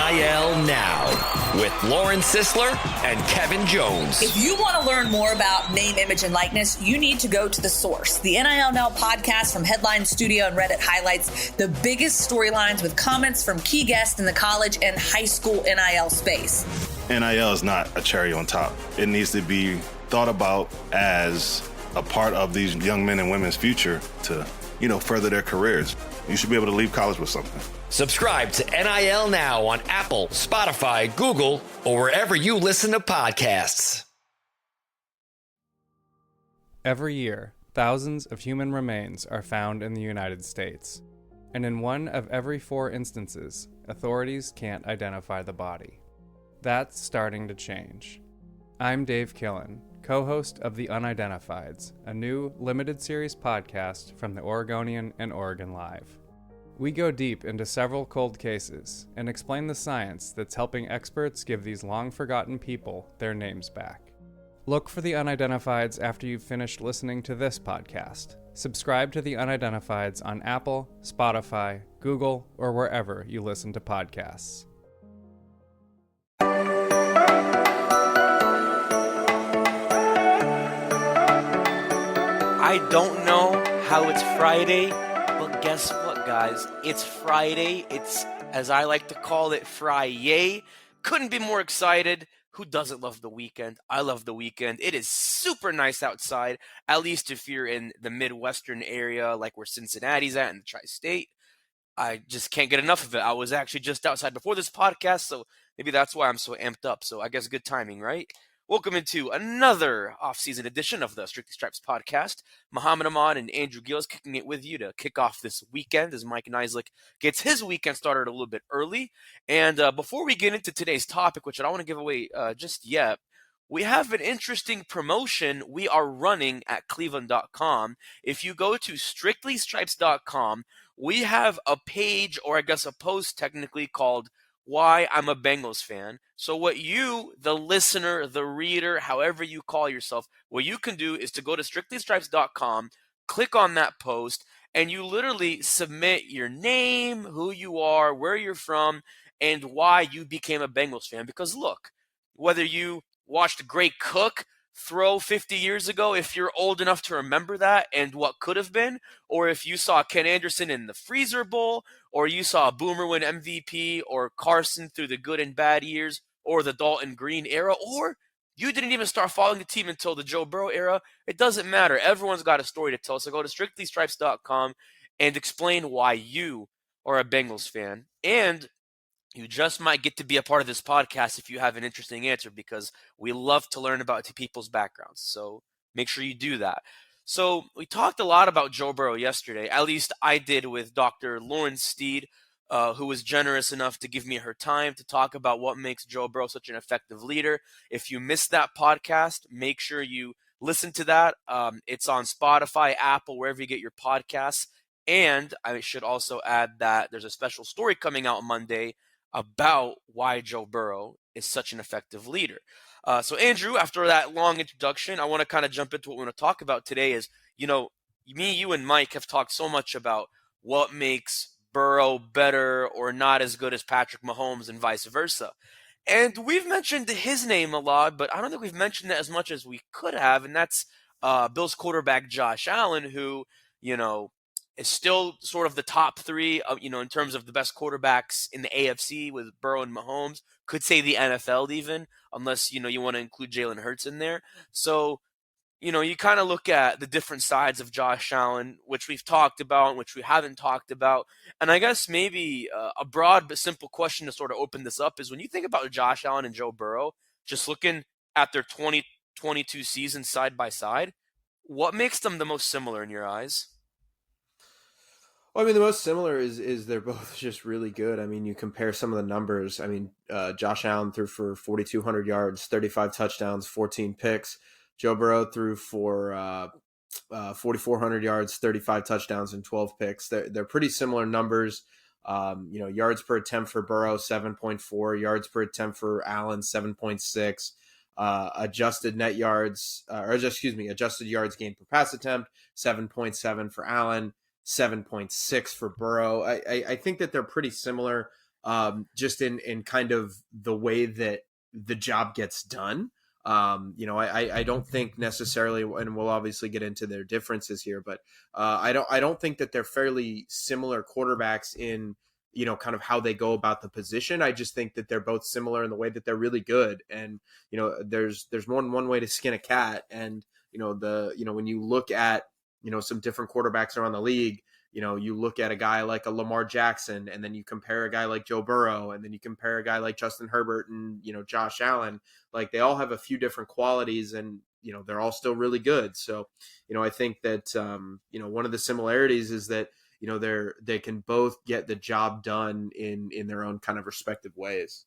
NIL Now with Lauren Sisler and Kevin Jones. If you want to learn more about name, image, and likeness, you need to go to The Source. The NIL Now podcast from Headline Studio and Reddit highlights the biggest storylines with comments from key guests in the college and high school NIL space. NIL is not a cherry on top. It needs to be thought about as a part of these young men and women's future to, further their careers. You should be able to leave college with something. Subscribe to NIL Now on Apple, Spotify, Google, or wherever you listen to podcasts. Every year, thousands of human remains are found in the United States. And in one of every 4 instances, authorities can't identify the body. That's starting to change. I'm Dave Killen, co-host of The Unidentifieds, a new limited series podcast from the Oregonian and Oregon Live. We go deep into several cold cases and explain the science that's helping experts give these long-forgotten people their names back. Look for The Unidentifieds after you've finished listening to this podcast. Subscribe to The Unidentifieds on Apple, Spotify, Google, or wherever you listen to podcasts. I don't know how it's Friday, but guess what, guys? It's Friday. It's, as I like to call it, Fry-yay. Couldn't be more excited. Who doesn't love the weekend? I love the weekend. It is super nice outside, at least if you're in the Midwestern area, like where Cincinnati's at in the Tri-State. I just can't get enough of it. I was actually just outside before this podcast, so maybe that's why I'm so amped up. So I guess good timing, right? Welcome into another off-season edition of the Strictly Stripes podcast. Muhammad Ahmad and Andrew Gillis kicking it with you to kick off this weekend as Mike Nislik gets his weekend started a little bit early. And before we get into today's topic, which I don't want to give away just yet, we have an interesting promotion we are running at cleveland.com. If you go to strictlystripes.com, we have a page, or I guess a post technically, called Why I'm a Bengals Fan. So what you, the listener, the reader, however you call yourself, what you can do is to go to strictlystripes.com, click on that post, and you literally submit your name, who you are, where you're from, and why you became a Bengals fan. Because look, whether you watched Greg Cook throw 50 years ago, if you're old enough to remember that and what could have been, or if you saw Ken Anderson in the Freezer Bowl, or you saw Boomer win MVP, or Carson through the good and bad years, or the Dalton Green era, or you didn't even start following the team until the Joe Burrow era, it doesn't matter. Everyone's got a story to tell. So go to strictlystripes.com and explain why you are a Bengals fan. And you just might get to be a part of this podcast if you have an interesting answer, because we love to learn about people's backgrounds. So make sure you do that. So we talked a lot about Joe Burrow yesterday. At least I did, with Dr. Lauren Steed, who was generous enough to give me her time to talk about what makes Joe Burrow such an effective leader. If you missed that podcast, make sure you listen to that. It's on Spotify, Apple, wherever you get your podcasts. And I should also add that there's a special story coming out Monday about why Joe Burrow is such an effective leader. So Andrew, after that long introduction, I want to kind of jump into what we want to talk about today is, me, you, and Mike have talked so much about what makes Burrow better or not as good as Patrick Mahomes and vice versa. And we've mentioned his name a lot, but I don't think we've mentioned that as much as we could have, and that's Bills quarterback Josh Allen, who, is still sort of the top 3, in terms of the best quarterbacks in the AFC with Burrow and Mahomes. Could say the NFL even, unless, you want to include Jalen Hurts in there. So, you kind of look at the different sides of Josh Allen, which we've talked about and which we haven't talked about. And I guess maybe a broad but simple question to sort of open this up is, when you think about Josh Allen and Joe Burrow, just looking at their 2022 seasons side by side, what makes them the most similar in your eyes? Well, the most similar is they're both just really good. You compare some of the numbers. Josh Allen threw for 4,200 yards, 35 touchdowns, 14 picks. Joe Burrow threw for 4,400 yards, 35 touchdowns, and 12 picks. They're pretty similar numbers. Yards per attempt for Burrow, 7.4. Yards per attempt for Allen, 7.6. Adjusted yards gained per pass attempt, 7.7 for Allen, 7.6 for Burrow. I think that they're pretty similar. just in kind of the way that the job gets done. I don't think necessarily, and we'll obviously get into their differences here, but I don't think that they're fairly similar quarterbacks in, kind of how they go about the position. I just think that they're both similar in the way that they're really good. And, there's more than one way to skin a cat. And, when you look at, some different quarterbacks around the league, you look at a guy like a Lamar Jackson, and then you compare a guy like Joe Burrow, and then you compare a guy like Justin Herbert and, Josh Allen. Like, they all have a few different qualities, and, they're all still really good. So, I think that, one of the similarities is that, they can both get the job done in their own kind of respective ways.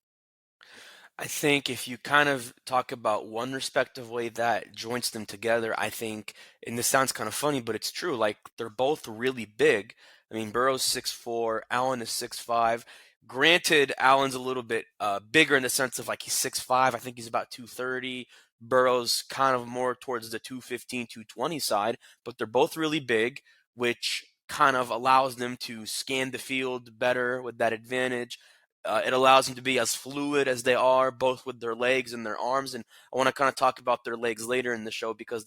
I think if you kind of talk about one respective way that joins them together, I think, and this sounds kind of funny, but it's true, like they're both really big. I mean, Burrow's 6'4", Allen is 6'5". Granted, Allen's a little bit bigger in the sense of like he's 6'5". I think he's about 230. Burrow's kind of more towards the 215, 220 side, but they're both really big, which kind of allows them to scan the field better with that advantage. It allows them to be as fluid as they are, both with their legs and their arms. And I want to kind of talk about their legs later in the show, because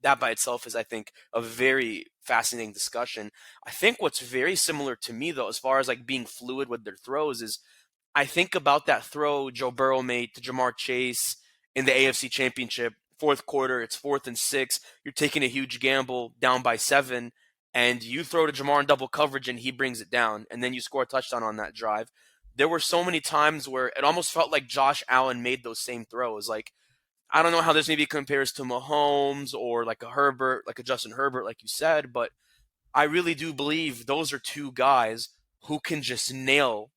that by itself is, I think, a very fascinating discussion. I think what's very similar to me, though, as far as like being fluid with their throws, is I think about that throw Joe Burrow made to Jamar Chase in the AFC Championship, fourth quarter. It's 4th and 6. You're taking a huge gamble, down by 7, and you throw to Jamar in double coverage, and he brings it down, and then you score a touchdown on that drive. There were so many times where it almost felt like Josh Allen made those same throws. Like, I don't know how this maybe compares to Mahomes or like a Herbert, like a Justin Herbert, like you said, but I really do believe those are two guys who can just nail,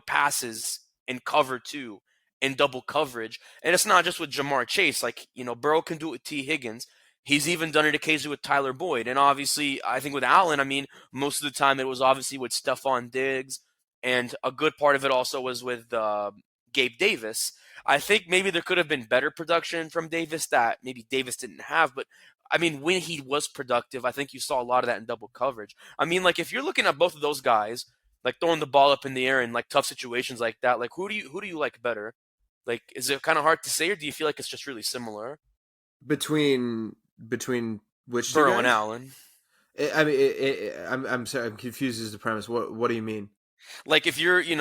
passes in cover 2 in double coverage. And it's not just with Jamar Chase. Like, Burrow can do it with T. Higgins. He's even done it occasionally with Tyler Boyd. And obviously, I think with Allen, I mean, most of the time it was obviously with Stephon Diggs. And a good part of it also was with Gabe Davis. I think maybe there could have been better production from Davis that maybe Davis didn't have. But, I mean, when he was productive, I think you saw a lot of that in double coverage. I mean, like, if you're looking at both of those guys, like throwing the ball up in the air in like tough situations like that, like who do you like better? Like, is it kind of hard to say, or do you feel like it's just really similar? Between which two Burrow guys? and Allen. I mean, I'm sorry, I'm confused as the premise. What do you mean? Like if you're, you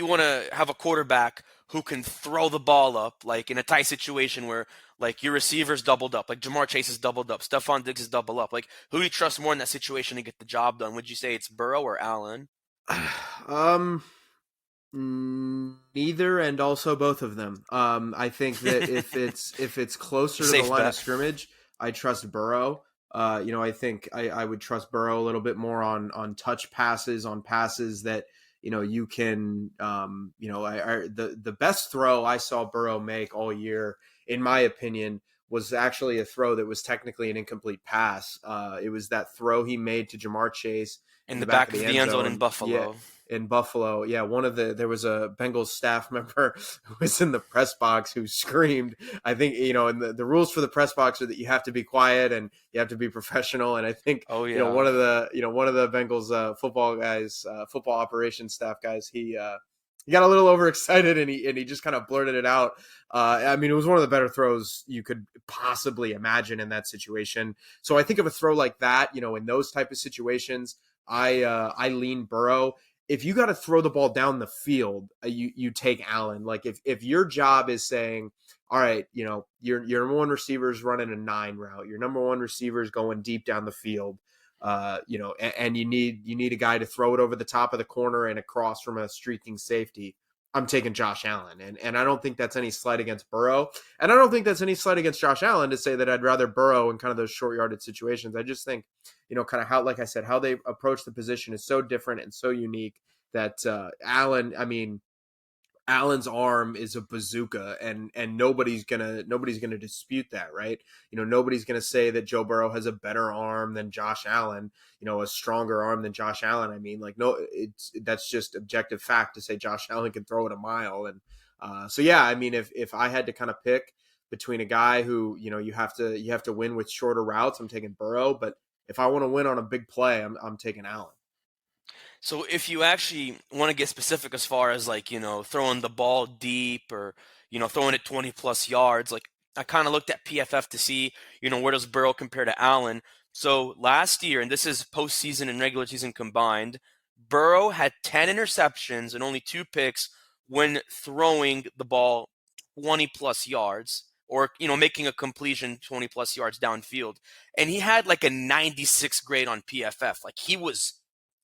want to have a quarterback who can throw the ball up, like in a tight situation where like your receiver's doubled up, like Jamar Chase is doubled up, Stephon Diggs is doubled up. Like who do you trust more in that situation to get the job done? Would you say it's Burrow or Allen? Neither, and also both of them. I think that if it's closer to Safe the line bet. of scrimmage, I trust Burrow. I think I would trust Burrow a little bit more on touch passes, on passes that you can, the best throw I saw Burrow make all year, in my opinion, was actually a throw that was technically an incomplete pass. It was that throw he made to Jamar Chase In the back of the end zone in Buffalo. Yeah, in Buffalo. Yeah, there was a Bengals staff member who was in the press box who screamed. I think, and the rules for the press box are that you have to be quiet and you have to be professional. And I think, one of the Bengals football guys, football operations staff guys, he got a little overexcited and he just kind of blurted it out. I mean, it was one of the better throws you could possibly imagine in that situation. So I think of a throw like that, in those type of situations, I lean Burrow. If you got to throw the ball down the field, you take Allen. Like if your job is saying, all right, your number one receiver is running a 9 route, your number one receiver is going deep down the field, and you need a guy to throw it over the top of the corner and across from a streaking safety, I'm taking Josh Allen. And I don't think that's any slight against Burrow. And I don't think that's any slight against Josh Allen to say that I'd rather Burrow in kind of those short yarded situations. I just think, kind of how, like I said, how they approach the position is so different and so unique that Allen's arm is a bazooka, and nobody's gonna dispute that, right? Nobody's gonna say that Joe Burrow has a better arm than Josh Allen, a stronger arm than Josh Allen. I mean, like, no, that's just objective fact to say Josh Allen can throw it a mile. And so yeah, I mean, if I had to kind of pick between a guy who you have to win with shorter routes, I'm taking Burrow. But if I want to win on a big play, I'm taking Allen. So if you actually want to get specific as far as like, throwing the ball deep or, throwing it 20 plus yards, like I kind of looked at PFF to see, where does Burrow compare to Allen? So last year, and this is postseason and regular season combined, Burrow had 10 interceptions and only 2 picks when throwing the ball 20 plus yards or, making a completion 20 plus yards downfield. And he had like a 96 grade on PFF. Like he was,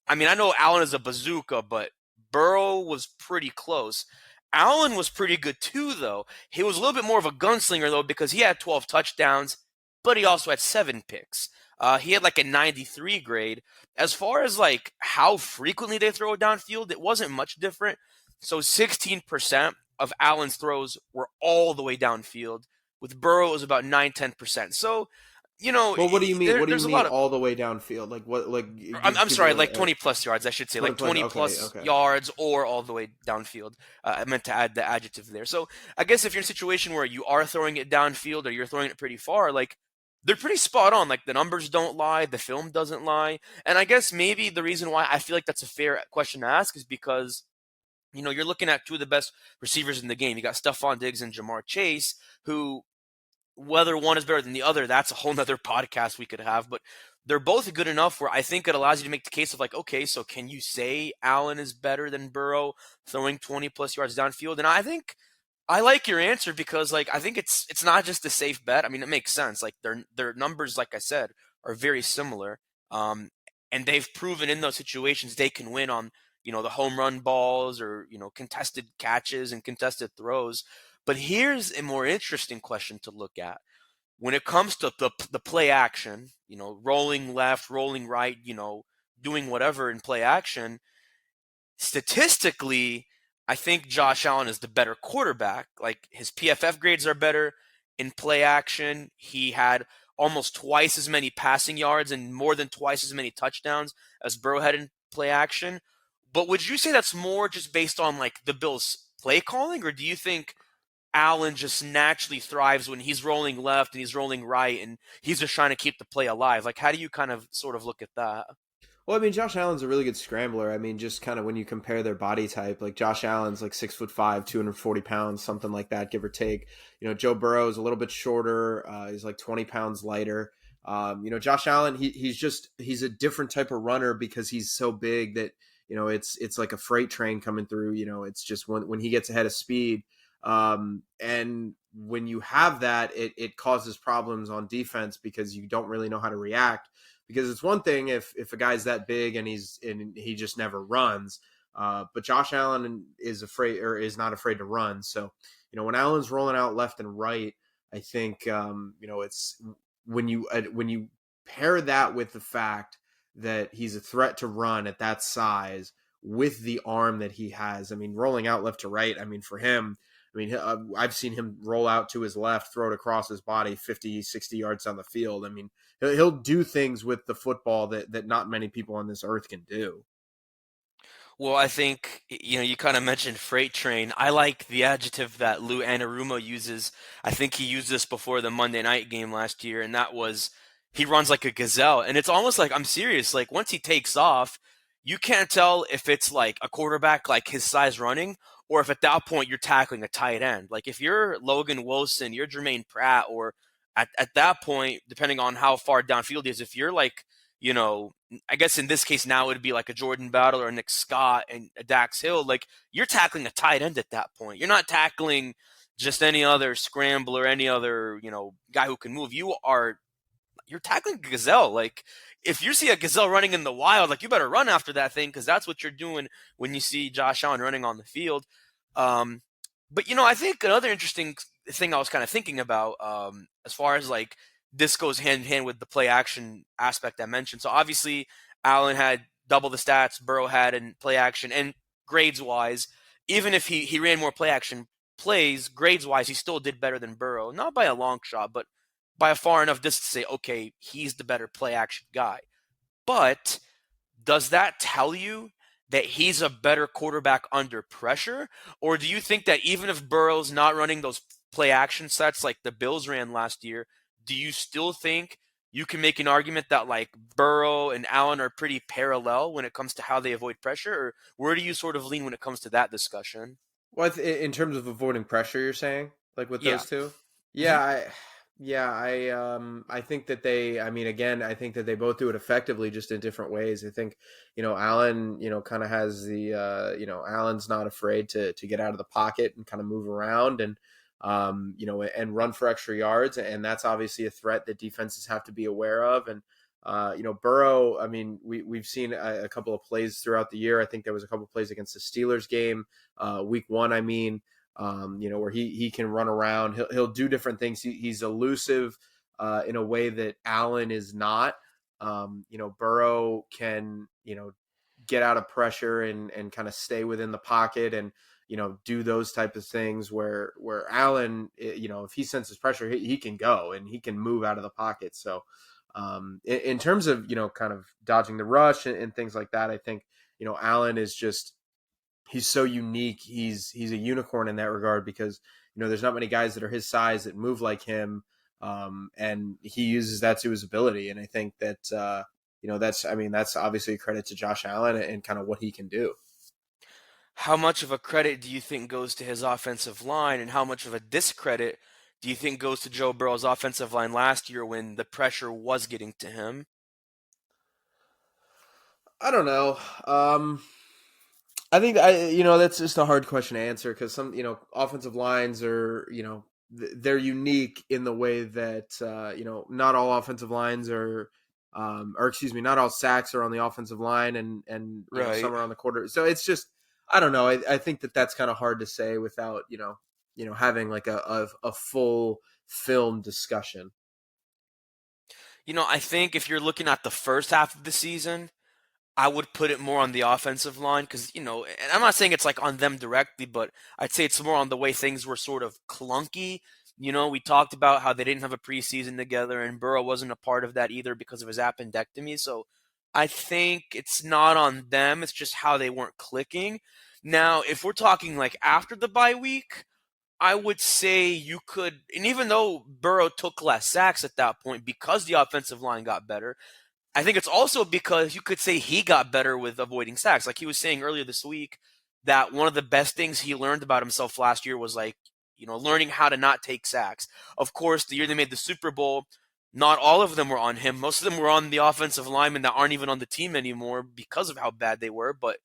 I mean, I know Allen is a bazooka, but Burrow was pretty close. Allen was pretty good too, though. He was a little bit more of a gunslinger, though, because he had 12 touchdowns, but he also had 7 picks. He had like a 93 grade. As far as like how frequently they throw downfield, it wasn't much different. So 16% of Allen's throws were all the way downfield. With Burrow, it was about 9-10%. So, Well, what do you mean? What do you there's a mean lot of all the way downfield? Like what? Like I'm sorry, like 20 plus yards, I should say, 20 like 20 plus okay. yards or all the way downfield. I meant to add the adjective there. So I guess if you're in a situation where you are throwing it downfield or you're throwing it pretty far, like they're pretty spot on. Like the numbers don't lie, the film doesn't lie. And I guess maybe the reason why I feel like that's a fair question to ask is because, you're looking at two of the best receivers in the game. You got Stephon Diggs and Jamar Chase, who whether one is better than the other, that's a whole nother podcast we could have. But they're both good enough where I think it allows you to make the case of like, okay, so can you say Allen is better than Burrow throwing 20 plus yards downfield? And I think I like your answer because like I think it's not just a safe bet. I mean, it makes sense. Like their numbers, like I said, are very similar. And they've proven in those situations they can win on, the home run balls or, contested catches and contested throws. But here's a more interesting question to look at. When it comes to the play action, rolling left, rolling right, doing whatever in play action, statistically, I think Josh Allen is the better quarterback. Like his PFF grades are better in play action. He had almost twice as many passing yards and more than twice as many touchdowns as Burrow had in play action. But would you say that's more just based on like the Bills' play calling, or do you think Allen just naturally thrives when he's rolling left and he's rolling right and he's just trying to keep the play alive? Like, how do you kind of sort of look at that? Well, I mean, Josh Allen's a really good scrambler. I mean, just kind of when you compare their body type, like Josh Allen's like 6'5", 240 pounds, something like that, give or take. Joe Burrow is a little bit shorter. He's like 20 pounds lighter. Josh Allen, he's a different type of runner because he's so big that, it's like a freight train coming through. It's just when he gets ahead of speed. And when you have that, it causes problems on defense because you don't really know how to react. Because it's one thing if a guy's that big and he just never runs, but Josh Allen is not afraid to run. So, when Allen's rolling out left and right, I think it's when you pair that with the fact that he's a threat to run at that size with the arm that he has. I mean, rolling out left to right. I mean, for him. I mean, I've seen him roll out to his left, throw it across his body 50, 60 yards down the field. I mean, he'll do things with the football that not many people on this earth can do. Well, I think, you kind of mentioned freight train. I like the adjective that Lou Anarumo uses. I think he used this before the Monday night game last year, and that was he runs like a gazelle. And it's almost like, I'm serious, like once he takes off, you can't tell if it's like a quarterback like his size running or if at that point you're tackling a tight end. Like if you're Logan Wilson, you're Jermaine Pratt, or at that point, depending on how far downfield he is, if you're like, I guess in this case now it would be like a Jordan Battle or a Nick Scott and a Dax Hill, like you're tackling a tight end at that point. You're not tackling just any other scrambler, any other, guy who can move. You're tackling a gazelle. Like if you see a gazelle running in the wild, like you better run after that thing because that's what you're doing when you see Josh Allen running on the field. But I think another interesting thing I was kind of thinking about as far as like this goes hand in hand with the play action aspect I mentioned. So obviously Allen had double the stats Burrow had in play action, and grades wise, even if he ran more play action plays, grades wise, he still did better than Burrow. Not by a long shot, but by a far enough distance to say, okay, he's the better play action guy. But does that tell you that he's a better quarterback under pressure? Or do you think that even if Burrow's not running those play action sets like the Bills ran last year, do you still think you can make an argument that like Burrow and Allen are pretty parallel when it comes to how they avoid pressure? Or where do you sort of lean when it comes to that discussion? Well, in terms of avoiding pressure, you're saying, like with Yeah. those two? hmm Yeah, I think that they. I mean, again, I think that they both do it effectively, just in different ways. I think, Allen, kind of has the, Allen's not afraid to get out of the pocket and kind of move around and, and run for extra yards, and that's obviously a threat that defenses have to be aware of. And Burrow, I mean, we've seen a couple of plays throughout the year. I think there was a couple of plays against the Steelers game, week one. I mean, where he can run around. He'll do different things. He's elusive in a way that Allen is not. Burrow can get out of pressure and kind of stay within the pocket and do those type of things where Allen, if he senses pressure, he can go and he can move out of the pocket. So in terms of kind of dodging the rush and things like that, I think Allen is just, he's so unique. He's a unicorn in that regard because there's not many guys that are his size that move like him, and he uses that to his ability. And I think that that's obviously a credit to Josh Allen and kind of what he can do. How much of a credit do you think goes to his offensive line, and how much of a discredit do you think goes to Joe Burrow's offensive line last year when the pressure was getting to him? I don't know. I think that's just a hard question to answer because some offensive lines are they're unique in the way that not all offensive lines are or excuse me, not all sacks are on the offensive line and Right. some are on the quarter. So it's just, I don't know. I think that's kind of hard to say without having like a full film discussion. I think if you're looking at the first half of the season, I would put it more on the offensive line because, and I'm not saying it's like on them directly, but I'd say it's more on the way things were sort of clunky. We talked about how they didn't have a preseason together, and Burrow wasn't a part of that either because of his appendectomy. So I think it's not on them. It's just how they weren't clicking. Now, if we're talking like after the bye week, I would say you could, and even though Burrow took less sacks at that point because the offensive line got better, I think it's also because you could say he got better with avoiding sacks. Like he was saying earlier this week that one of the best things he learned about himself last year was like, learning how to not take sacks. Of course, the year they made the Super Bowl, not all of them were on him. Most of them were on the offensive linemen that aren't even on the team anymore because of how bad they were. But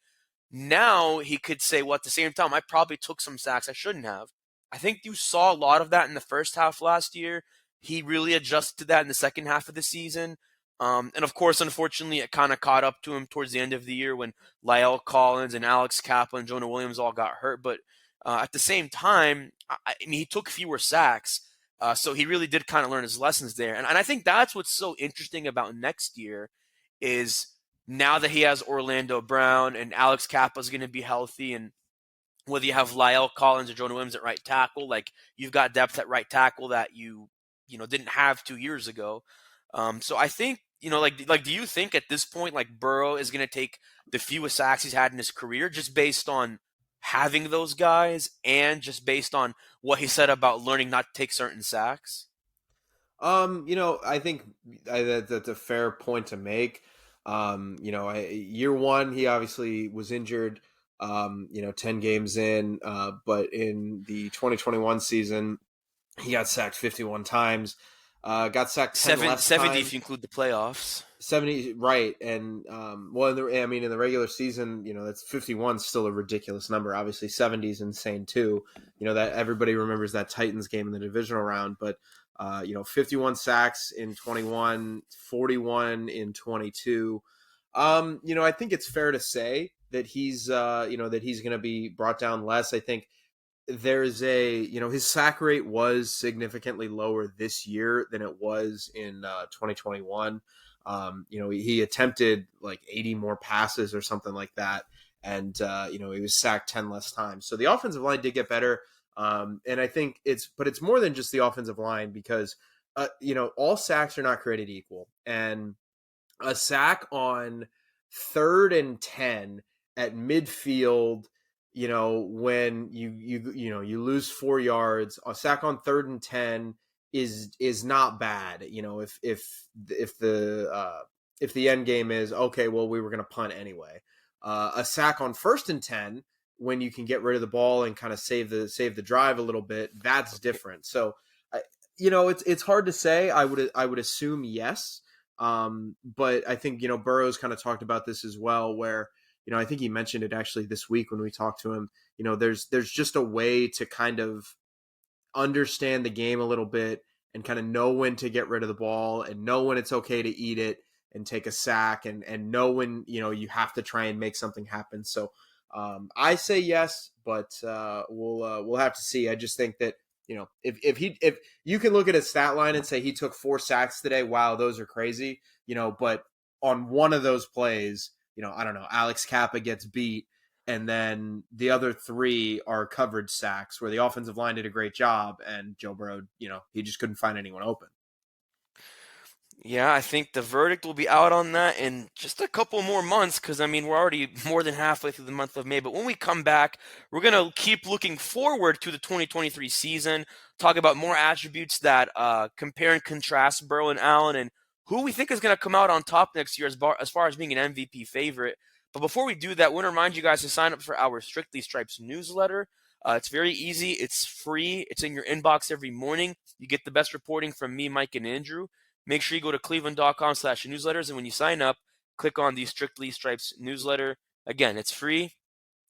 now he could say, well, at the same time, I probably took some sacks I shouldn't have. I think you saw a lot of that in the first half last year. He really adjusted to that in the second half of the season. And of course, unfortunately, it kind of caught up to him towards the end of the year when Lyle Collins and Alex Kaplan and Jonah Williams all got hurt. But at the same time, I mean, he took fewer sacks. So he really did kind of learn his lessons there. And I think that's what's so interesting about next year is now that he has Orlando Brown and Alex Kappa is going to be healthy, and whether you have Lyle Collins or Jonah Williams at right tackle, like you've got depth at right tackle that you didn't have 2 years ago. So I think like do you think at this point like Burrow is going to take the fewest sacks he's had in his career just based on having those guys and just based on what he said about learning not to take certain sacks? I think that's a fair point to make. Year one, he obviously was injured, 10 games in, but in the 2021 season, he got sacked 51 times, got sacked 10 less 70 times. if you include the playoffs. 70, right. And, in the regular season, that's 51 still a ridiculous number. Obviously 70 is insane too. That everybody remembers that Titans game in the divisional round, but 51 sacks in 21, 41 in 22. I think it's fair to say that he's going to be brought down less. I think there's his sack rate was significantly lower this year than it was in 2021. He attempted like 80 more passes or something like that. And, he was sacked 10 less times. So the offensive line did get better. And I think it's more than just the offensive line because, all sacks are not created equal. And a sack on 3rd and 10 at midfield, when you lose 4 yards, a sack on 3rd and 10 is not bad. You know, if the end game is okay, well, we were going to punt anyway. A sack on 1st and 10 when you can get rid of the ball and kind of save the drive a little bit, that's different. So, it's hard to say. I would assume yes, but I think Burrow's kind of talked about this as well, where I think he mentioned it actually this week when we talked to him. There's just a way to kind of understand the game a little bit and kind of know when to get rid of the ball and know when it's okay to eat it and take a sack and know when, you have to try and make something happen. So I say yes, but we'll have to see. I just think that, if you can look at his stat line and say he took 4 sacks today, wow, those are crazy, but on one of those plays, I don't know, Alex Kappa gets beat, and then the other 3 are coverage sacks where the offensive line did a great job, and Joe Burrow, he just couldn't find anyone open. Yeah, I think the verdict will be out on that in just a couple more months because, we're already more than halfway through the month of May. But when we come back, we're going to keep looking forward to the 2023 season, talk about more attributes that compare and contrast Burrow and Allen and who we think is going to come out on top next year as far as being an MVP favorite. But before we do that, I want to remind you guys to sign up for our Strictly Stripes newsletter. It's very easy. It's free. It's in your inbox every morning. You get the best reporting from me, Mike, and Andrew. Make sure you go to cleveland.com/newsletters, and when you sign up, click on the Strictly Stripes newsletter. Again, it's free,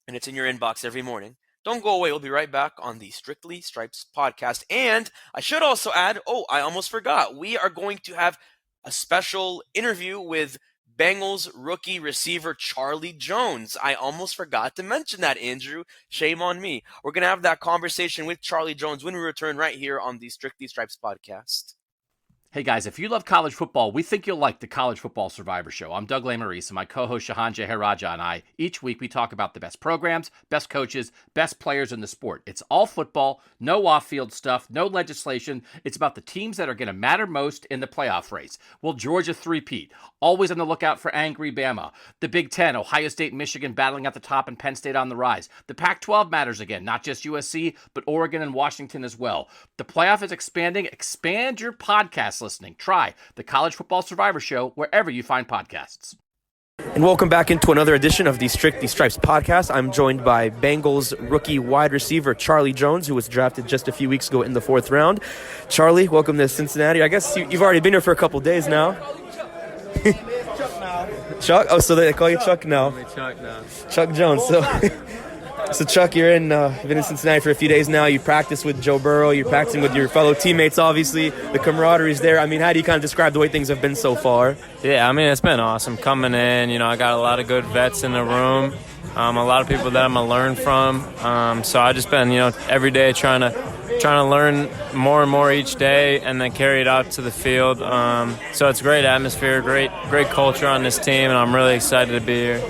and it's in your inbox every morning. Don't go away. We'll be right back on the Strictly Stripes podcast. And I should also add, I almost forgot. We are going to have a special interview with Bengals rookie receiver Charlie Jones. I almost forgot to mention that, Andrew. Shame on me. We're going to have that conversation with Charlie Jones when we return right here on the Strictly Stripes podcast. Hey guys, if you love college football, we think you'll like the College Football Survivor Show. I'm Doug Lesmerises, and my co-host Shahan Jeharaja and I, each week we talk about the best programs, best coaches, best players in the sport. It's all football, no off-field stuff, no legislation. It's about the teams that are going to matter most in the playoff race. Will Georgia three-peat? Always on the lookout for angry Bama. The Big Ten, Ohio State and Michigan battling at the top and Penn State on the rise. The Pac-12 matters again, not just USC, but Oregon and Washington as well. The playoff is expanding. Expand your podcast listening. Try the College Football Survivor Show wherever you find podcasts. And welcome back into another edition of the Strictly Stripes podcast. I'm joined by Bengals rookie wide receiver Charlie Jones, who was drafted just a few weeks ago in the 4th round. Charlie, welcome to Cincinnati. I guess you've already been here for a couple days now. Chuck? Oh, so they call you Chuck now. Chuck Jones. So Chuck, you've been in Cincinnati for a few days now. You practice with Joe Burrow. You're practicing with your fellow teammates, obviously. The camaraderie's there. How do you kind of describe the way things have been so far? Yeah, it's been awesome coming in. I got a lot of good vets in the room, a lot of people that I'm going to learn from. So I just been, every day trying to learn more and more each day and then carry it out to the field. So it's a great atmosphere, great culture on this team, and I'm really excited to be here.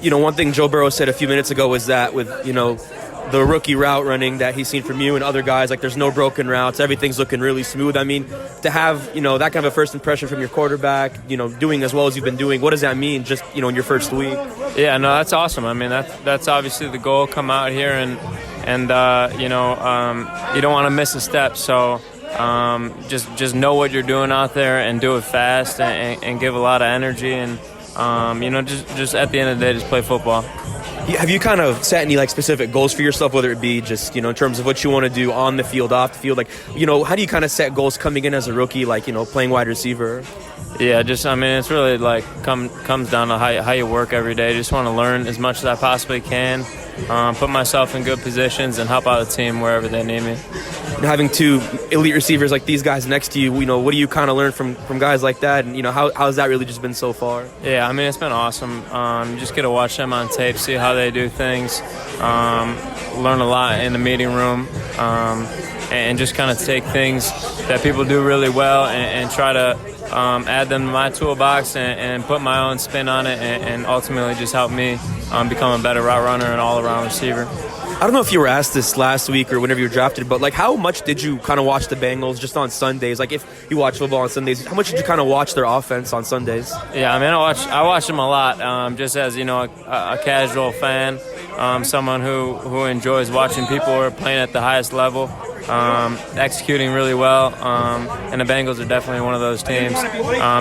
One thing Joe Burrow said a few minutes ago was that with, the rookie route running that he's seen from you and other guys, there's no broken routes. Everything's looking really smooth. To have, that kind of a first impression from your quarterback, doing as well as you've been doing, what does that mean just, in your first week? Yeah, no, that's awesome. That's obviously the goal. Come out here and you don't want to miss a step. So just know what you're doing out there and do it fast and give a lot of energy and, just at the end of the day, just play football. Have you kind of set any specific goals for yourself, whether it be just, in terms of what you want to do on the field, off the field? How do you kind of set goals coming in as a rookie, playing wide receiver? Yeah, it's really comes down to how you work every day. Just want to learn as much as I possibly can, put myself in good positions and help out the team wherever they need me. And having 2 elite receivers like these guys next to you, what do you kind of learn from guys like that? And, how has that really just been so far? Yeah, it's been awesome. You just get to watch them on tape, see how they do things, learn a lot in the meeting room, and just kind of take things that people do really well and try to add them to my toolbox and put my own spin on it and ultimately just help me become a better route runner and all-around receiver. I don't know if you were asked this last week or whenever you were drafted, but like how much did you kind of watch the Bengals just on Sundays? Like if you watch football on Sundays, how much did you kind of watch their offense on Sundays? Yeah, I mean, I watch them a lot, just as, a casual fan, someone who enjoys watching people who are playing at the highest level, executing really well, and the Bengals are definitely one of those teams.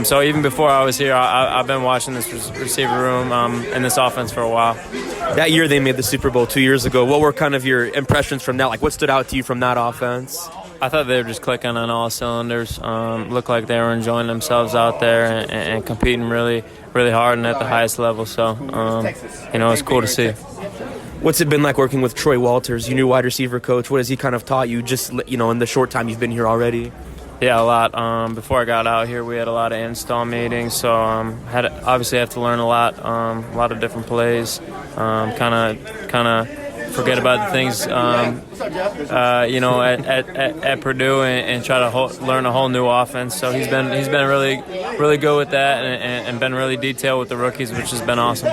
So even before I was here, I've been watching this receiver room and this offense for a while. That year they made the Super Bowl 2 years ago. What were kind of your impressions from that? Like what stood out to you from that offense? I thought they were just clicking on all cylinders. Looked like they were enjoying themselves out there and competing really, really hard and at the highest level. So, it's cool to see. What's it been like working with Troy Walters, your new wide receiver coach? What has he kind of taught you just, in the short time you've been here already? Yeah, a lot. Before I got out here, we had a lot of install meetings, so obviously have to learn a lot of different plays. Kind of forget about the things, at Purdue and try to learn a whole new offense. So he's been really, really good with that and been really detailed with the rookies, which has been awesome.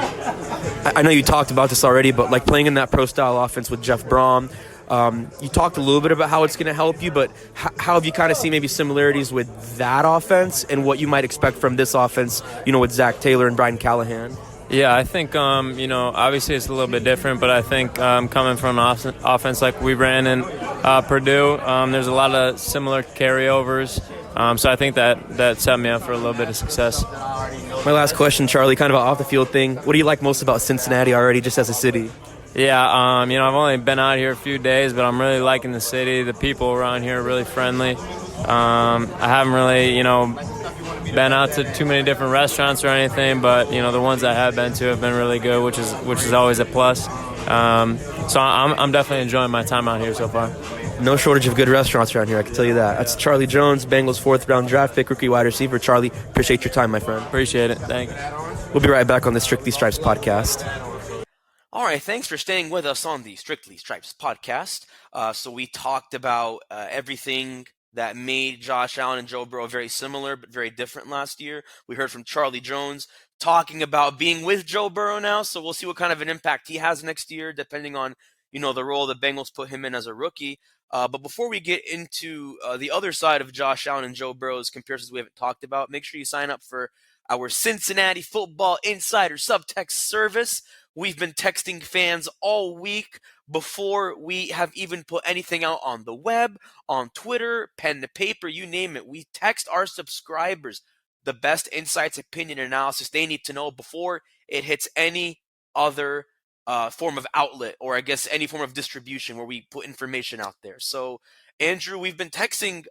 I know you talked about this already, but like playing in that pro-style offense with Jeff Brom, you talked a little bit about how it's going to help you, but how have you kind of seen maybe similarities with that offense and what you might expect from this offense, with Zach Taylor and Brian Callahan? Yeah, I think, obviously it's a little bit different, but I think coming from an offense like we ran in Purdue, there's a lot of similar carryovers. So I think that set me up for a little bit of success. My last question, Charlie, kind of an off-the-field thing. What do you like most about Cincinnati already, just as a city? Yeah, I've only been out here a few days, but I'm really liking the city. The people around here are really friendly. I haven't really, been out to too many different restaurants or anything, but the ones I have been to have been really good, which is always a plus. So I'm definitely enjoying my time out here so far. No shortage of good restaurants around here, I can tell you that. That's Charlie Jones, Bengals 4th-round draft pick, rookie wide receiver. Charlie, appreciate your time, my friend. Appreciate it. Thanks. We'll be right back on the Strictly Stripes podcast. All right, thanks for staying with us on the Strictly Stripes podcast. So we talked about everything that made Josh Allen and Joe Burrow very similar but very different last year. We heard from Charlie Jones talking about being with Joe Burrow now, so we'll see what kind of an impact he has next year, depending on the role the Bengals put him in as a rookie. But before we get into the other side of Josh Allen and Joe Burrow's comparisons we haven't talked about, make sure you sign up for our Cincinnati Football Insider Subtext service. We've been texting fans all week before we have even put anything out on the web, on Twitter, pen to paper, you name it. We text our subscribers the best insights, opinion, analysis they need to know before it hits any other form of outlet, or I guess any form of distribution where we put information out there. So, Andrew, we've been texting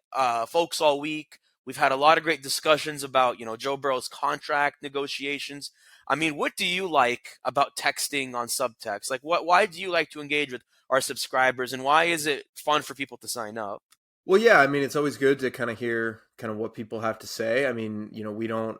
folks all week. We've had a lot of great discussions about, Joe Burrow's contract negotiations. I mean, what do you like about texting on subtext? Like, why do you like to engage with our subscribers, and why is it fun for people to sign up? Well, yeah, I mean, it's always good to kind of hear kind of what people have to say. I mean,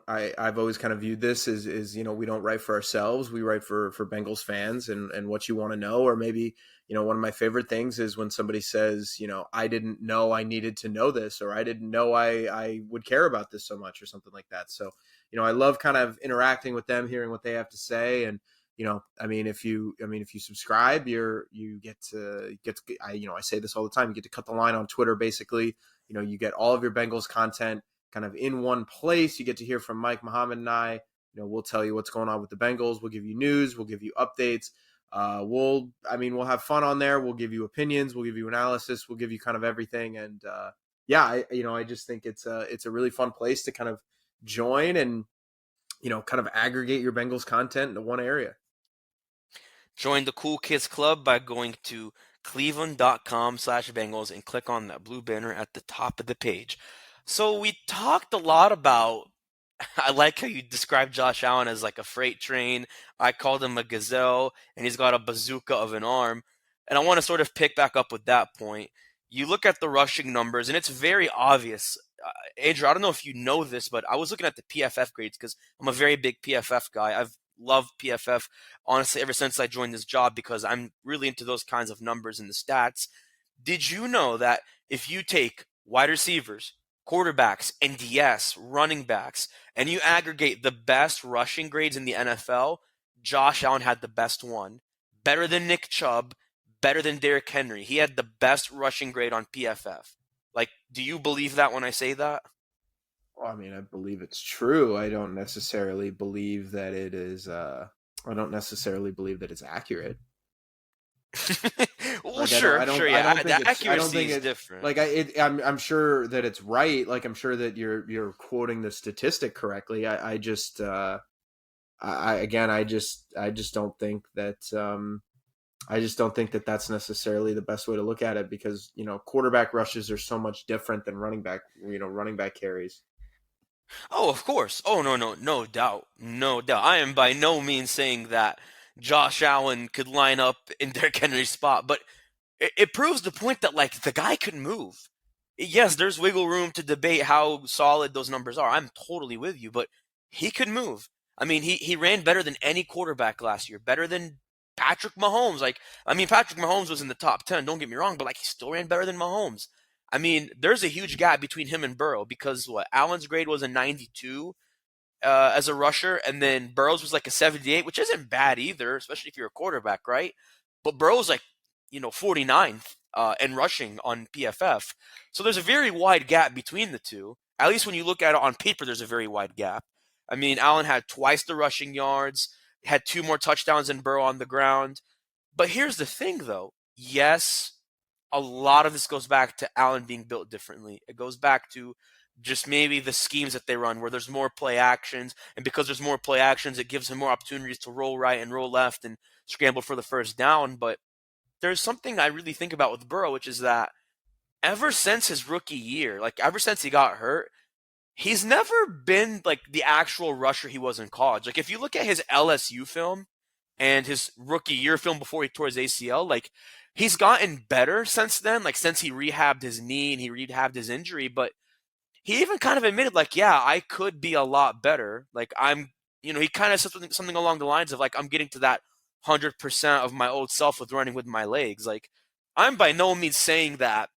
I've always kind of viewed this as we don't write for ourselves. We write for Bengals fans and what you want to know. Or maybe, one of my favorite things is when somebody says, I didn't know I needed to know this, or I didn't know I would care about this so much, or something like that. So, I love kind of interacting with them, hearing what they have to say. And, if you subscribe, you get to, I say this all the time, you get to cut the line on Twitter, basically. You get all of your Bengals content kind of in one place. You get to hear from Mike, Muhammad, and I. We'll tell you what's going on with the Bengals. We'll give you news. We'll give you updates. We'll have fun on there. We'll give you opinions. We'll give you analysis. We'll give you kind of everything. And I just think it's a really fun place to kind of join and, kind of aggregate your Bengals content into one area. Join the Cool Kids Club by going to cleveland.com/Bengals and click on that blue banner at the top of the page. So we talked a lot about, I like how you described Josh Allen as like a freight train. I called him a gazelle, and he's got a bazooka of an arm. And I want to sort of pick back up with that point. You look at the rushing numbers, and it's very obvious. Andrew, I don't know if you know this, but I was looking at the PFF grades because I'm a very big PFF guy. I've loved PFF, honestly, ever since I joined this job because I'm really into those kinds of numbers and the stats. Did you know that if you take wide receivers, quarterbacks, NDS, running backs, and you aggregate the best rushing grades in the NFL, Josh Allen had the best one. Better than Nick Chubb, better than Derrick Henry. He had the best rushing grade on PFF. Like, do you believe that when I say that? Well, I mean, I believe it's true. I don't necessarily believe that it is. I don't necessarily believe that it's accurate. Well, Like, sure, yeah. The I don't accuracy think is it's different. like I'm sure that it's right. Like, I'm sure that you're quoting the statistic correctly. I just I just don't think that I just don't think that that's necessarily the best way to look at it, because quarterback rushes are so much different than running back carries. Oh, of course. Oh, no doubt. No doubt. I am by no means saying that Josh Allen could line up in Derrick Henry's spot, but it proves the point that, like, the guy could move. Yes, there's wiggle room to debate how solid those numbers are. I'm totally with you, but he could move. I mean, he ran better than any quarterback last year, better than Patrick Mahomes. Like, I mean, Patrick Mahomes was in the top 10, don't get me wrong, but, like, he still ran better than Mahomes. I mean, there's a huge gap between him and Burrow because Allen's grade was a 92 as a rusher, and then Burrow's was like a 78, which isn't bad either, especially if you're a quarterback, right? But Burrow's like, 49th in rushing on PFF. So there's a very wide gap between the two. At least when you look at it on paper, there's a very wide gap. I mean, Allen had twice the rushing yards, had 2 more touchdowns than Burrow on the ground. But here's the thing, though. Yes, a lot of this goes back to Allen being built differently. It goes back to just maybe the schemes that they run where there's more play actions. And because there's more play actions, it gives him more opportunities to roll right and roll left and scramble for the first down. But there's something I really think about with Burrow, which is that ever since his rookie year, like ever since he got hurt, he's never been like the actual rusher he was in college. Like if you look at his LSU film and his rookie year film before he tore his ACL, like he's gotten better since then, like since he rehabbed his knee and he rehabbed his injury, but he even kind of admitted like, yeah, I could be a lot better. Like he kind of said something along the lines of like, I'm getting to that 100% of my old self with running with my legs. Like I'm by no means saying that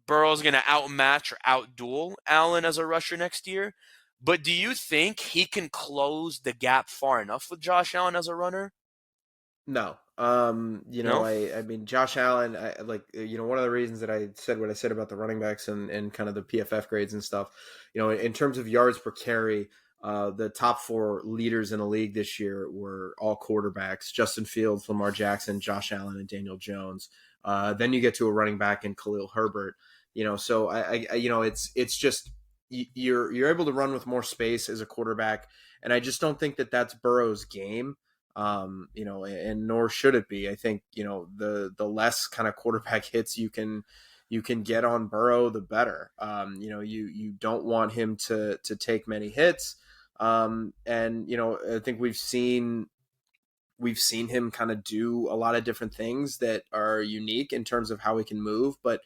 Burrow's going to outmatch or outduel Allen as a rusher next year, but do you think he can close the gap far enough with Josh Allen as a runner? No. No? I mean, Josh Allen, one of the reasons that I said what I said about the running backs and kind of the PFF grades and stuff, in terms of yards per carry, the top 4 leaders in the league this year were all quarterbacks: Justin Fields, Lamar Jackson, Josh Allen, and Daniel Jones. Then you get to a running back in Khalil Herbert. So it's just you're able to run with more space as a quarterback, and I just don't think that that's Burrow's game. And nor should it be. I think the less kind of quarterback hits you can get on Burrow, the better. You don't want him to take many hits. I think we've seen him kind of do a lot of different things that are unique in terms of how he can move. But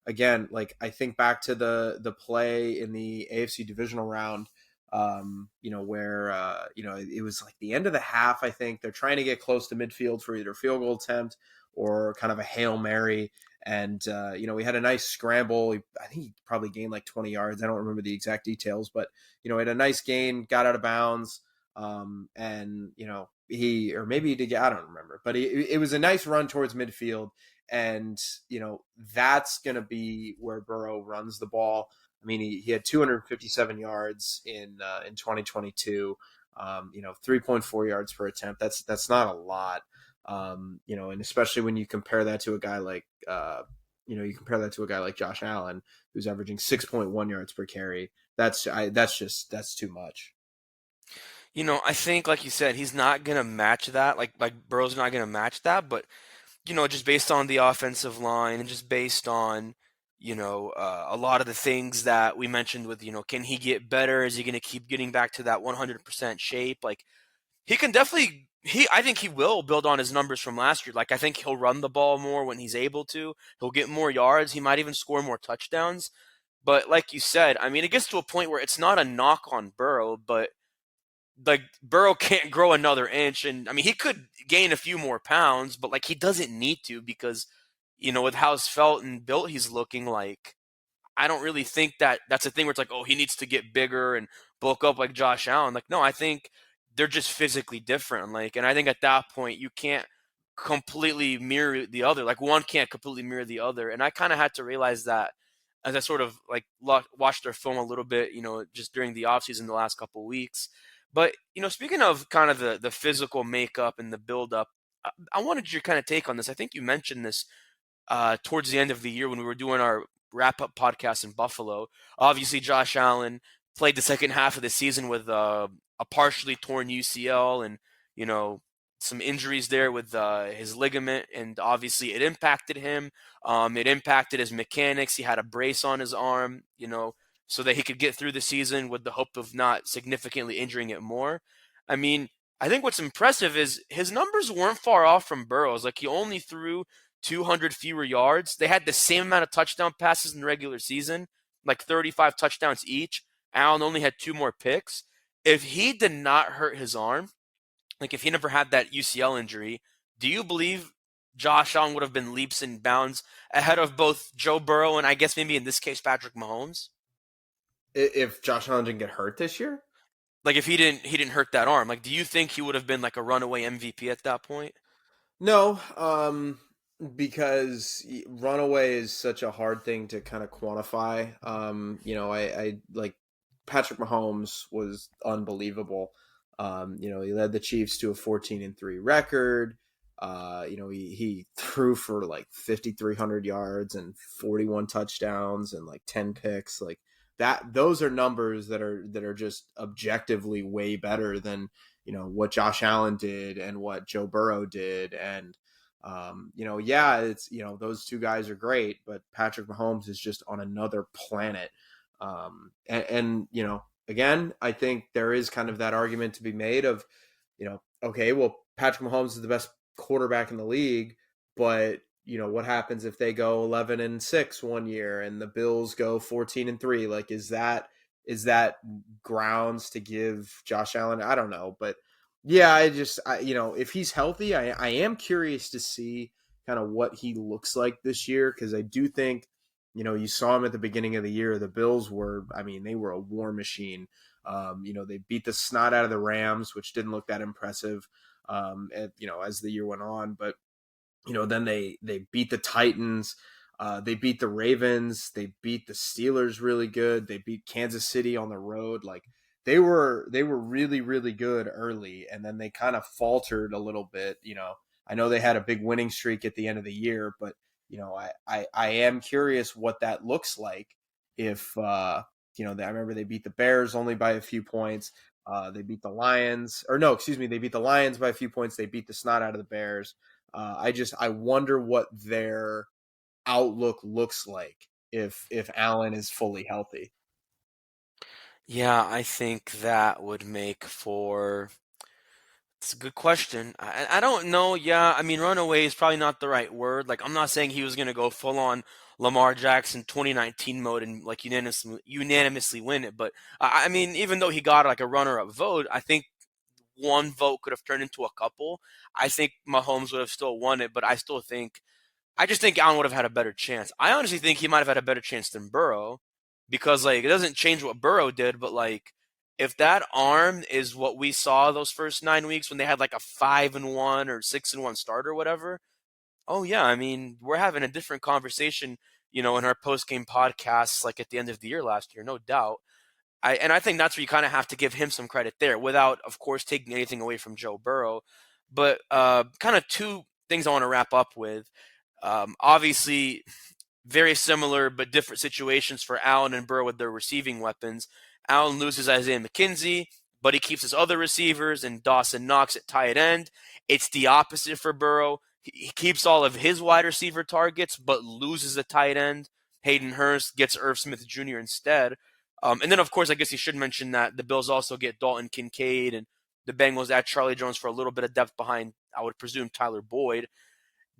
again, like I think back to the play in the AFC divisional round, where it was like the end of the half. I think they're trying to get close to midfield for either field goal attempt or kind of a Hail Mary. And, we had a nice scramble. I think he probably gained like 20 yards. I don't remember the exact details, but, had a nice gain, got out of bounds. Or maybe he did, I don't remember, but it was a nice run towards midfield. And, that's going to be where Burrow runs the ball. I mean, he had 257 yards in 2022, 3.4 yards per attempt. That's not a lot. And especially when you compare that to a guy like, Josh Allen, who's averaging 6.1 yards per carry. That's too much. I think, like you said, he's not going to match that. Like Burrow's not going to match that, but, just based on the offensive line and just based on, a lot of the things that we mentioned with, can he get better? Is he going to keep getting back to that 100% shape? Like he can definitely, I think he will build on his numbers from last year. Like I think he'll run the ball more when he's able to. He'll get more yards. He might even score more touchdowns. But like you said, I mean, it gets to a point where it's not a knock on Burrow, but like Burrow can't grow another inch. And I mean, he could gain a few more pounds, but like he doesn't need to because, with how svelte and built he's looking, like I don't really think that that's a thing where it's like, oh, he needs to get bigger and bulk up like Josh Allen. Like, no, I think they're just physically different. Like, and I think at that point you can't completely mirror the other. Like one can't completely mirror the other. And I kind of had to realize that as I sort of like watched their film a little bit, just during the offseason the last couple of weeks. But, speaking of kind of the physical makeup and the buildup, I wanted your kind of take on this. I think you mentioned this towards the end of the year when we were doing our wrap-up podcast in Buffalo. Obviously, Josh Allen played the second half of the season with a partially torn UCL and, some injuries there with his ligament, and obviously it impacted him. It impacted his mechanics. He had a brace on his arm, so that he could get through the season with the hope of not significantly injuring it more. I mean, I think what's impressive is his numbers weren't far off from Burrow's. Like, he only threw 200 fewer yards. They had the same amount of touchdown passes in the regular season, like 35 touchdowns each. Allen only had 2 more picks. If he did not hurt his arm, like if he never had that UCL injury, do you believe Josh Allen would have been leaps and bounds ahead of both Joe Burrow and I guess maybe in this case Patrick Mahomes? If Josh Allen didn't get hurt this year? Like if he didn't hurt that arm, like do you think he would have been like a runaway MVP at that point? No, because runaway is such a hard thing to kind of quantify. I like Patrick Mahomes was unbelievable. He led the Chiefs to a 14-3 record. He threw for like 5,300 yards and 41 touchdowns and like 10 picks. Like that, those are numbers that are just objectively way better than, what Josh Allen did and what Joe Burrow did. And, it's, those two guys are great, but Patrick Mahomes is just on another planet. Again, I think there is kind of that argument to be made of, okay, well, Patrick Mahomes is the best quarterback in the league, but what happens if they go 11-6 one year and the Bills go 14-3? Like, is that grounds to give Josh Allen? I don't know, but yeah, if he's healthy, I am curious to see kind of what he looks like this year, because I do think, you saw him at the beginning of the year. The Bills they were a war machine. They beat the snot out of the Rams, which didn't look that impressive, as the year went on. But, then they beat the Titans. They beat the Ravens. They beat the Steelers really good. They beat Kansas City on the road. Like they were really, really good early. And then they kind of faltered a little bit. I know they had a big winning streak at the end of the year, but I am curious what that looks like if, I remember they beat the Bears only by a few points. They beat the Lions, they beat the Lions by a few points. They beat the snot out of the Bears. I wonder what their outlook looks like if Allen is fully healthy. Yeah, I think that would make for... It's a good question. I don't know. Yeah, I mean, runaway is probably not the right word. Like, I'm not saying he was going to go full on Lamar Jackson 2019 mode and like unanimously win it. But I mean, even though he got like a runner-up vote, I think one vote could have turned into a couple. I think Mahomes would have still won it, but I just think Allen would have had a better chance. I honestly think he might have had a better chance than Burrow, because like it doesn't change what Burrow did, but like if that arm is what we saw those first 9 weeks when they had like a 5-1 or 6-1 start or whatever, oh yeah, I mean, we're having a different conversation, in our post-game podcasts like at the end of the year last year, no doubt. I think that's where you kind of have to give him some credit there, without, of course, taking anything away from Joe Burrow. But kind of 2 things I want to wrap up with. Obviously, very similar but different situations for Allen and Burrow with their receiving weapons. Allen loses Isaiah McKenzie, but he keeps his other receivers and Dawson Knox at tight end. It's the opposite for Burrow. He keeps all of his wide receiver targets, but loses a tight end. Hayden Hurst gets Irv Smith Jr. instead. And then, of course, I guess you should mention that the Bills also get Dalton Kincaid, and the Bengals add Charlie Jones for a little bit of depth behind, I would presume, Tyler Boyd.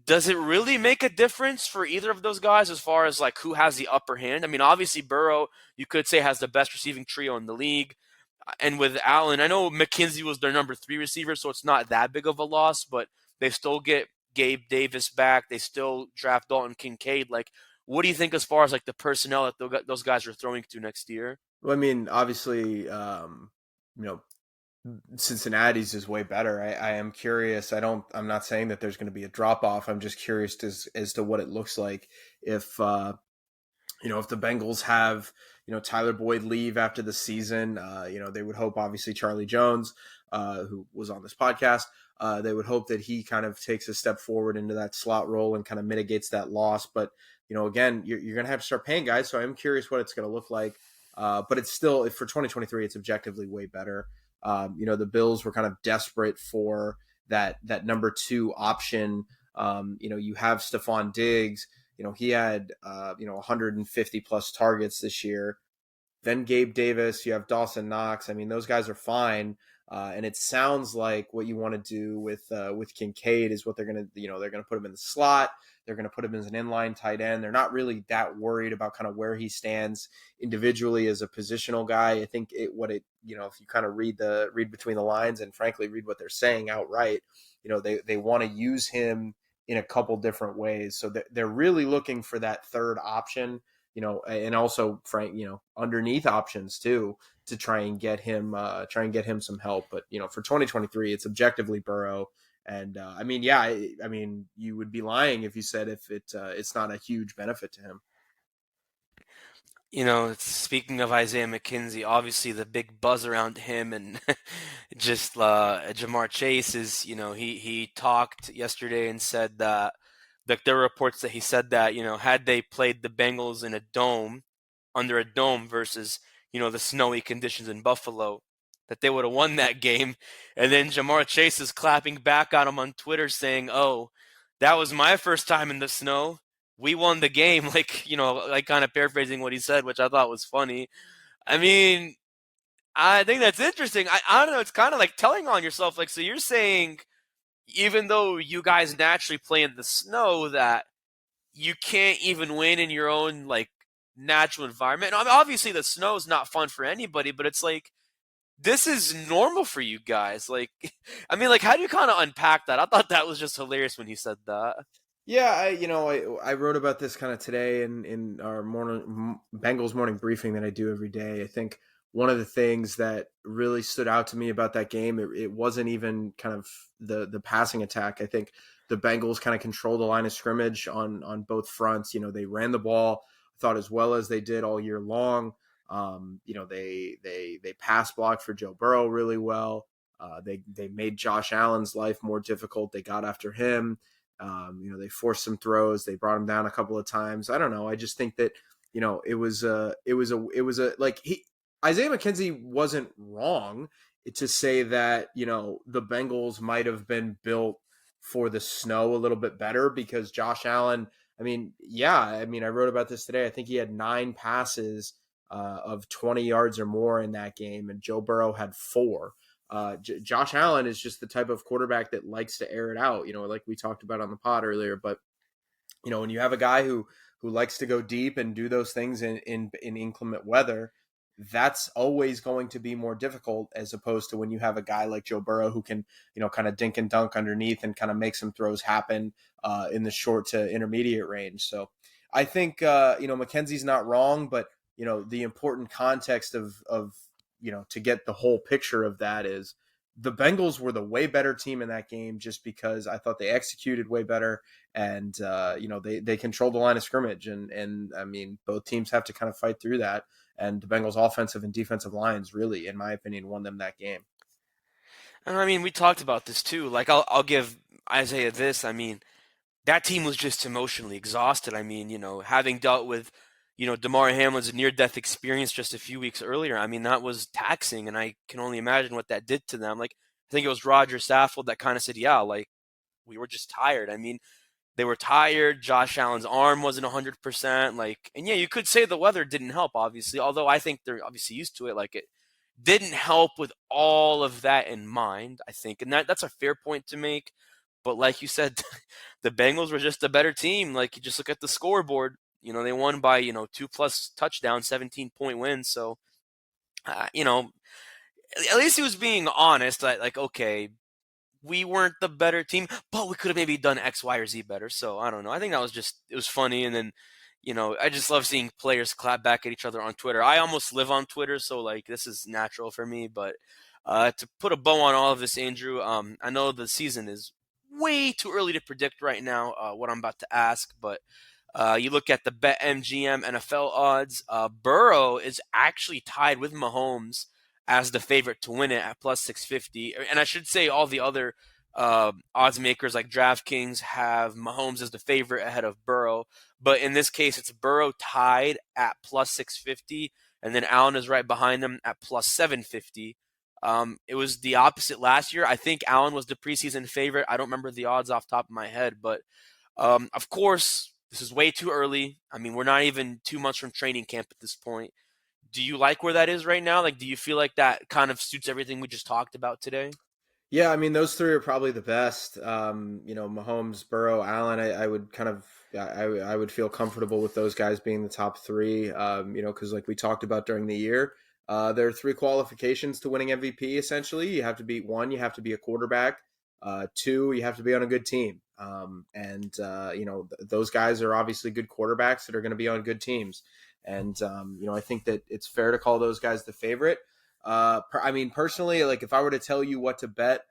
Does it really make a difference for either of those guys as far as like who has the upper hand? I mean, obviously Burrow, you could say, has the best receiving trio in the league. And with Allen, I know McKenzie was their number 3 receiver, so it's not that big of a loss, but they still get Gabe Davis back. They still draft Dalton Kincaid. Like, what do you think as far as like the personnel that those guys are throwing to next year? Well, I mean, obviously, Cincinnati's is way better. I am curious. I'm not saying that there's going to be a drop off. I'm just curious as to what it looks like if if the Bengals have Tyler Boyd leave after the season. They would hope obviously Charlie Jones, who was on this podcast, they would hope that he kind of takes a step forward into that slot role and kind of mitigates that loss. But again, you're going to have to start paying guys. So I'm curious what it's going to look like. But it's still, for 2023, it's objectively way better. The Bills were kind of desperate for that number 2 option. You have Stephon Diggs. He had 150 plus targets this year. Then Gabe Davis, you have Dawson Knox. I mean, those guys are fine. And it sounds like what you want to do with Kincaid is what they're going to, they're going to put him in the slot. They're going to put him as an inline tight end. They're not really that worried about kind of where he stands individually as a positional guy. I think if you kind of read between the lines and frankly read what they're saying outright, they want to use him in a couple different ways. So they're really looking for that third option, and also underneath options too, to try and get him some help. But, for 2023, it's objectively Burrow. And you would be lying if you said it's not a huge benefit to him. Speaking of Isaiah McKenzie, obviously the big buzz around him and just Jamar Chase is, he talked yesterday and said that there were reports that he said that, had they played the Bengals in a dome, under a dome versus, the snowy conditions in Buffalo, that they would have won that game. And then Jamar Chase is clapping back at him on Twitter saying, "Oh, that was my first time in the snow. We won the game," like kind of paraphrasing what he said, which I thought was funny. I mean, I think that's interesting. I don't know. It's kind of like telling on yourself. Like, so you're saying, even though you guys naturally play in the snow, that you can't even win in your own, like, natural environment. And obviously the snow is not fun for anybody, but it's like, this is normal for you guys. Like, I mean, like, how do you kind of unpack that? I thought that was just hilarious when he said that. Yeah, I wrote about this kind of today in our Bengals morning briefing that I do every day. I think one of the things that really stood out to me about that game, it wasn't even kind of the passing attack. I think the Bengals kind of controlled the line of scrimmage on both fronts. They ran the ball, I thought, as well as they did all year long. They pass blocked for Joe Burrow really well. They made Josh Allen's life more difficult. They got after him. They forced some throws. They brought him down a couple of times. I don't know. I just think that, Isaiah McKenzie wasn't wrong to say that, the Bengals might have been built for the snow a little bit better because Josh Allen, I wrote about this today. I think he had 9 passes of 20 yards or more in that game, and Joe Burrow had 4. Josh Allen is just the type of quarterback that likes to air it out, like we talked about on the pod earlier. But, when you have a guy who likes to go deep and do those things in inclement weather, that's always going to be more difficult as opposed to when you have a guy like Joe Burrow who can, kind of dink and dunk underneath and kind of make some throws happen in the short to intermediate range. So I think, McKenzie's not wrong, but, the important context of to get the whole picture of that is the Bengals were the way better team in that game just because I thought they executed way better and, they controlled the line of scrimmage and both teams have to kind of fight through that. And the Bengals offensive and defensive lines really, in my opinion, won them that game. And we talked about this too. Like, I'll give Isaiah this. That team was just emotionally exhausted. Having dealt with, Damar Hamlin's near-death experience just a few weeks earlier, that was taxing, and I can only imagine what that did to them. Like, I think it was Roger Saffold that kind of said, yeah, like, we were just tired. They were tired. Josh Allen's arm wasn't 100%. Like, and yeah, you could say the weather didn't help, obviously, although I think they're obviously used to it. Like, it didn't help with all of that in mind, I think. And that's a fair point to make. But like you said, the Bengals were just a better team. Like, you just look at the scoreboard. They won by, 2+ touchdowns, 17-point win. So, at least he was being honest. Like, okay, we weren't the better team, but we could have maybe done X, Y, or Z better. So I don't know. I think it was funny. And then, I just love seeing players clap back at each other on Twitter. I almost live on Twitter, so like this is natural for me. But To put a bow on all of this, Andrew, I know the season is way too early to predict right now what I'm about to ask, but you look at the BetMGM NFL odds, Burrow is actually tied with Mahomes as the favorite to win it at plus 650. And I should say all the other odds makers like DraftKings have Mahomes as the favorite ahead of Burrow. But in this case, it's Burrow tied at plus 650, and then Allen is right behind them at plus 750. It was the opposite last year. I think Allen was the preseason favorite. I don't remember the odds off the top of my head, but of course, this is way too early. I mean, we're not even 2 months from training camp at this point. Do you like where that is right now? Like, do you feel like that kind of suits everything we just talked about today? Yeah, I mean, those three are probably the best. Mahomes, Burrow, Allen. I would kind of, I would feel comfortable with those guys being the top three. Because like we talked about during the year, there are three qualifications to winning MVP. Essentially, you have to beat one, you have to be a quarterback. Two, you have to be on a good team. Those guys are obviously good quarterbacks that are going to be on good teams. And I think that it's fair to call those guys the favorite. Personally, like if I were to tell you what to bet,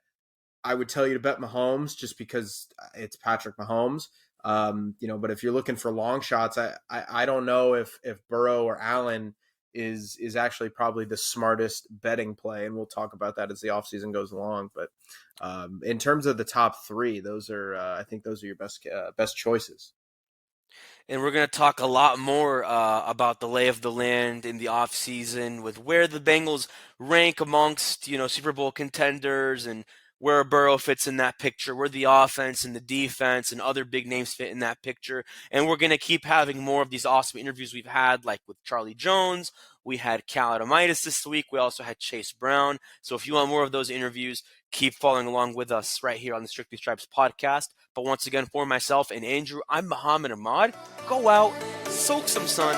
I would tell you to bet Mahomes just because it's Patrick Mahomes. But if you're looking for long shots, I don't know if Burrow or Allen is actually probably the smartest betting play. And we'll talk about that as the offseason goes along. But in terms of the top three, those are, I think those are your best choices. And we're going to talk a lot more about the lay of the land in the offseason with where the Bengals rank amongst, Super Bowl contenders and where Burrow fits in that picture, where the offense and the defense and other big names fit in that picture. And we're going to keep having more of these awesome interviews we've had, like with Charlie Jones. We had Cal Adamitis this week. We also had Chase Brown. So if you want more of those interviews, keep following along with us right here on the Strictly Stripes podcast. But once again, for myself and Andrew, I'm Muhammad Ahmad. Go out, soak some sun,